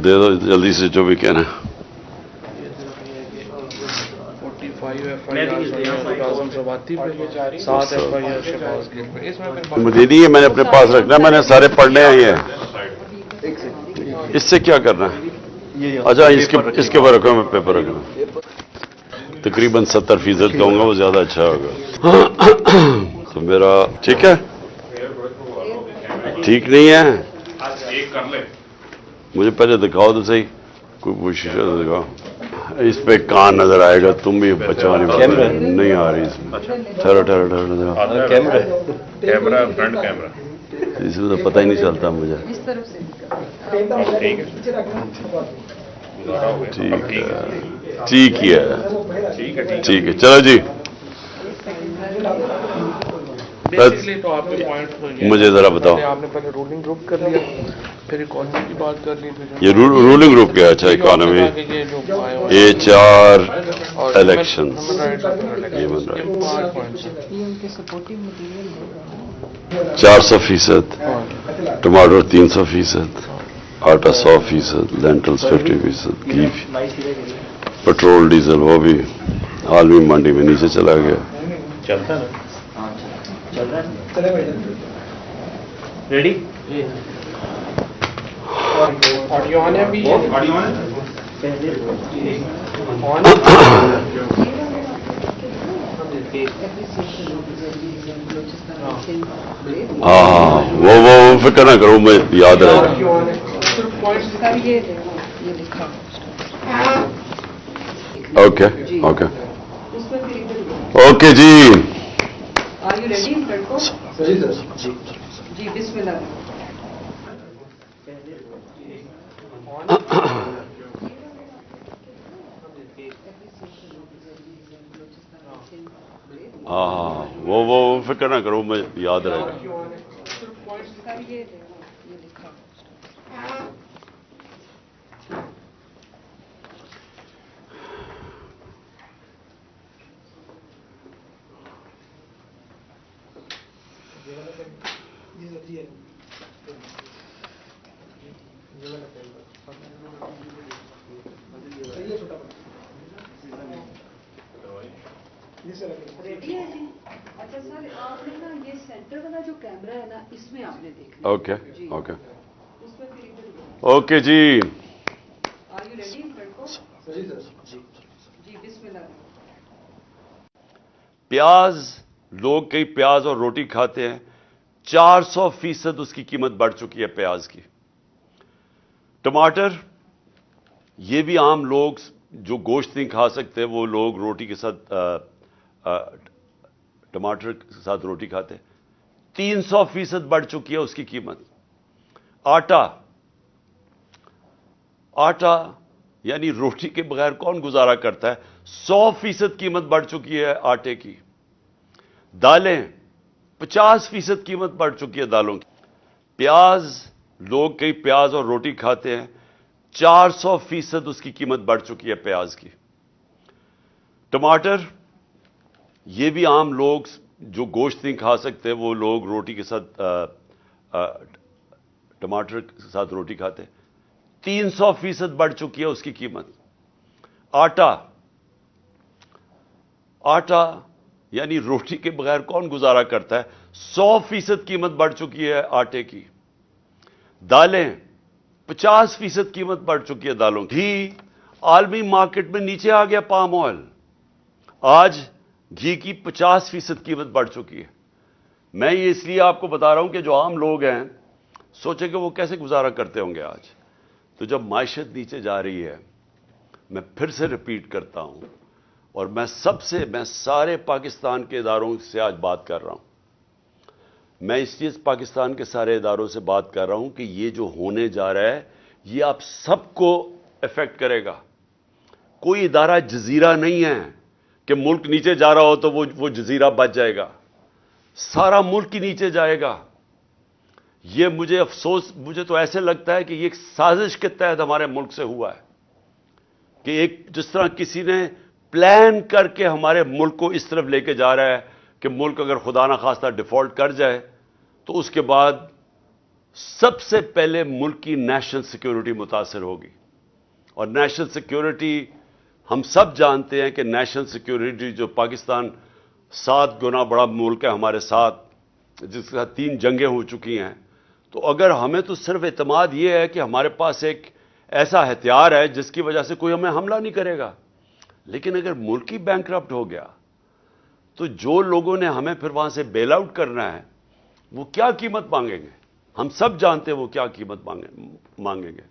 دے دو جلدی سے جو بھی کہنا ہے. مجھے نہیں ہے، میں نے اپنے پاس رکھنا ہے، میں نے سارے پڑھنے آئے ہیں. اس سے کیا کرنا ہے؟ اچھا اس کے اوپر رکھو، میں پیپر رکھنا. تقریباً 70% کہوں گا، وہ زیادہ اچھا ہوگا. تو میرا ٹھیک ہے، ٹھیک نہیں ہے. مجھے پہلے دکھاؤ تو صحیح، کوئی شیشہ تو دکھاؤ. اس پہ کان نظر آئے گا، تم بھی بچوں نہیں آ رہی اس میں. ٹھہرو ٹھہرو ٹھہرو، کیمرہ فرنٹ کیمرہ اس میں تو پتہ ہی نہیں چلتا مجھے. ٹھیک ہے، ٹھیک ہے، چلو جی. مجھے ذرا بتاؤ، آپ نے پہلے رولنگ گروپ کر لیا، پھر اکانومی کی بات کر لی. یہ رولنگ گروپ کیا؟ اچھا، economy, HR، election, human right. 400%، ٹماٹر 300%، آٹا 100%، لینٹلز 50%، گھی، پیٹرول ڈیزل وہ بھی عالمی منڈی میں نیچے چلا گیا. چلتا نا، چل رہا ہے. ریڈی؟ آڈیو آن ہے ابھی؟ آڈیو آن ہے؟ ہاں، وہ فکر نہ کرو، میں یاد رہے گا. اوکے اوکے اوکے جی. جی بسم اللہ. ہاں، وہ فکر نہ کرو، میں یاد رہے گا. ریڈی ہے جی؟ اچھا سر، آپ نے نا یہ سینٹر والا جو کیمرہ ہے نا، اس میں آپ نے دیکھنا. اوکے اوکے اوکے جی. Are you ready? جی بسم اللہ. پیاز، لوگ کئی پیاز اور روٹی کھاتے ہیں، 400% اس کی قیمت بڑھ چکی ہے پیاز کی. ٹماٹر، یہ بھی عام لوگ جو گوشت نہیں کھا سکتے، وہ لوگ روٹی کے ساتھ ٹماٹر کے ساتھ روٹی کھاتے ہیں. 300% بڑھ چکی ہے اس کی قیمت. آٹا یعنی روٹی کے بغیر کون گزارا کرتا ہے؟ 100% قیمت بڑھ چکی ہے آٹے کی. دالیں، 50% قیمت بڑھ چکی ہے دالوں کی. پیاز، لوگ کئی پیاز اور روٹی کھاتے ہیں، 400% اس کی قیمت بڑھ چکی ہے پیاز کی. ٹماٹر، یہ بھی عام لوگ جو گوشت نہیں کھا سکتے، وہ لوگ روٹی کے ساتھ ٹماٹر کے ساتھ روٹی کھاتے ہیں. 300% بڑھ چکی ہے اس کی قیمت. آٹا یعنی روٹی کے بغیر کون گزارا کرتا ہے؟ 100% قیمت بڑھ چکی ہے آٹے کی. دالیں، 50% قیمت بڑھ چکی ہے دالوں کی. گھی، عالمی مارکیٹ میں نیچے آ گیا پام آئل. آج گھی کی 50% قیمت بڑھ چکی ہے. میں یہ اس لیے آپ کو بتا رہا ہوں کہ جو عام لوگ ہیں سوچیں کہ وہ کیسے گزارا کرتے ہوں گے آج. تو جب معیشت نیچے جا رہی ہے، میں پھر سے ریپیٹ کرتا ہوں، اور میں سارے پاکستان کے اداروں سے آج بات کر رہا ہوں. میں اس لیے پاکستان کے سارے اداروں سے بات کر رہا ہوں کہ یہ جو ہونے جا رہا ہے یہ آپ سب کو افیکٹ کرے گا. کوئی ادارہ جزیرہ نہیں ہے کہ ملک نیچے جا رہا ہو تو وہ جزیرہ بچ جائے گا. سارا ملک ہی نیچے جائے گا. یہ مجھے تو ایسے لگتا ہے کہ یہ ایک سازش کے تحت ہمارے ملک سے ہوا ہے، کہ ایک جس طرح کسی نے پلان کر کے ہمارے ملک کو اس طرف لے کے جا رہا ہے کہ ملک اگر خدا نخواستہ ڈیفالٹ کر جائے تو اس کے بعد سب سے پہلے ملک کی نیشنل سیکیورٹی متاثر ہوگی. اور نیشنل سیکیورٹی ہم سب جانتے ہیں کہ نیشنل سیکیورٹی جو پاکستان 7 گنا بڑا ملک ہے ہمارے ساتھ، جس کے ساتھ 3 جنگیں ہو چکی ہیں، تو اگر ہمیں تو صرف اعتماد یہ ہے کہ ہمارے پاس ایک ایسا ہتھیار ہے جس کی وجہ سے کوئی ہمیں حملہ نہیں کرے گا. لیکن اگر ملک ہی بینکرپٹ ہو گیا تو جو لوگوں نے ہمیں پھر وہاں سے بیل آؤٹ کرنا ہے وہ کیا قیمت مانگیں گے؟ ہم سب جانتے ہیں وہ کیا قیمت مانگیں گے.